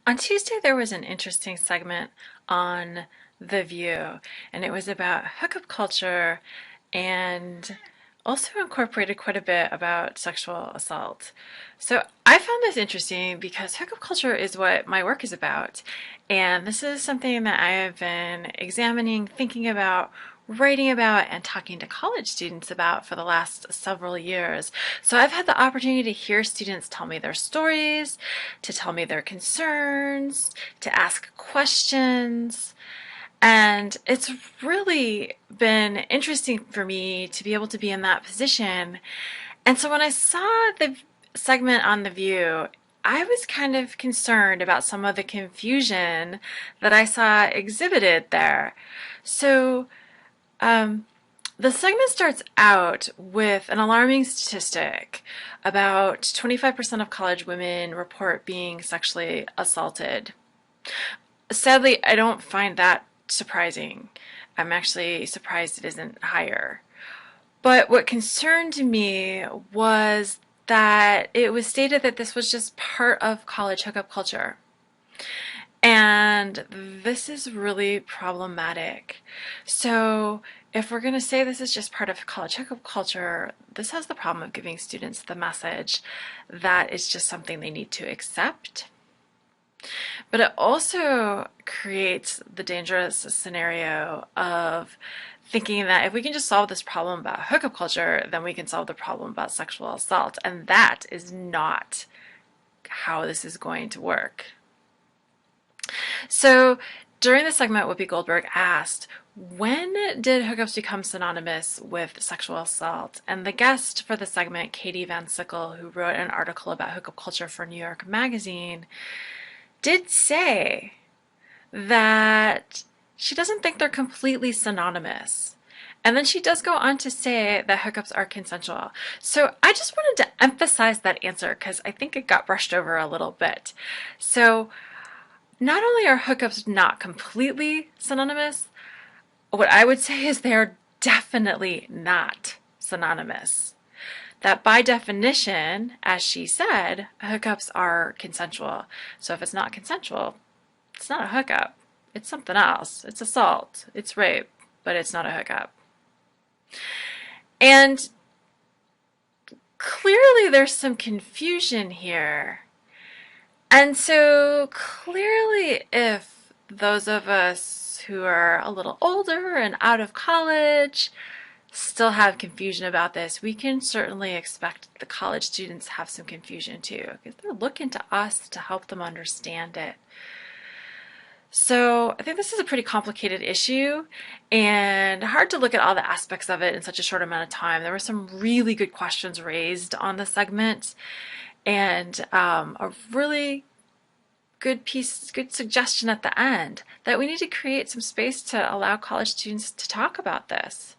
On Tuesday, there was an interesting segment on The View, and it was about hookup culture and also incorporated quite a bit about sexual assault. So I found this interesting because hookup culture is what my work is about. And this is something that I have been examining, thinking about, writing about, and talking to college students about for the last several years. So I've had the opportunity to hear students tell me their stories, to tell me their concerns, to ask questions. And it's really been interesting for me to be able to be in that position. And so when I saw the segment on The View, I was kind of concerned about some of the confusion that I saw exhibited there. So the segment starts out with an alarming statistic. About 25% of college women report being sexually assaulted. Sadly, I don't find that surprising. I'm actually surprised it isn't higher. But what concerned me was that it was stated that this was just part of college hookup culture. And this is really problematic. So if we're going to say this is just part of college hookup culture, this has the problem of giving students the message that it's just something they need to accept. But it also creates the dangerous scenario of thinking that if we can just solve this problem about hookup culture, then we can solve the problem about sexual assault. And that is not how this is going to work. So during the segment, Whoopi Goldberg asked, when did hookups become synonymous with sexual assault? And the guest for the segment, Katie Van Sickle, who wrote an article about hookup culture for New York Magazine, did say that she doesn't think they're completely synonymous. And then she does go on to say that hookups are consensual. So I just wanted to emphasize that answer because I think it got brushed over a little bit. So not only are hookups not completely synonymous, what I would say is they're definitely not synonymous. That by definition, as she said, hookups are consensual. So if it's not consensual, it's not a hookup. It's something else. It's assault. It's rape, but it's not a hookup. And clearly there's some confusion here. And so clearly if those of us who are a little older and out of college still have confusion about this, we can certainly expect the college students have some confusion too, because they're looking to us to help them understand it. So I think this is a pretty complicated issue and hard to look at all the aspects of it in such a short amount of time. There were some really good questions raised on the segment and a really good suggestion at the end that we need to create some space to allow college students to talk about this.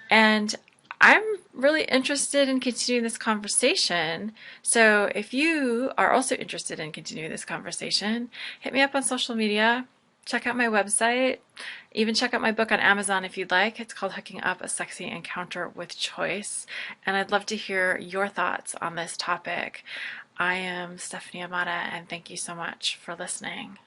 And I'm really interested in continuing this conversation. So if you are also interested in continuing this conversation, hit me up on social media, check out my website, even check out my book on Amazon if you'd like. It's called Hooking Up: A Sexy Encounter with Choice. And I'd love to hear your thoughts on this topic. I am Stephanie Amata, and thank you so much for listening.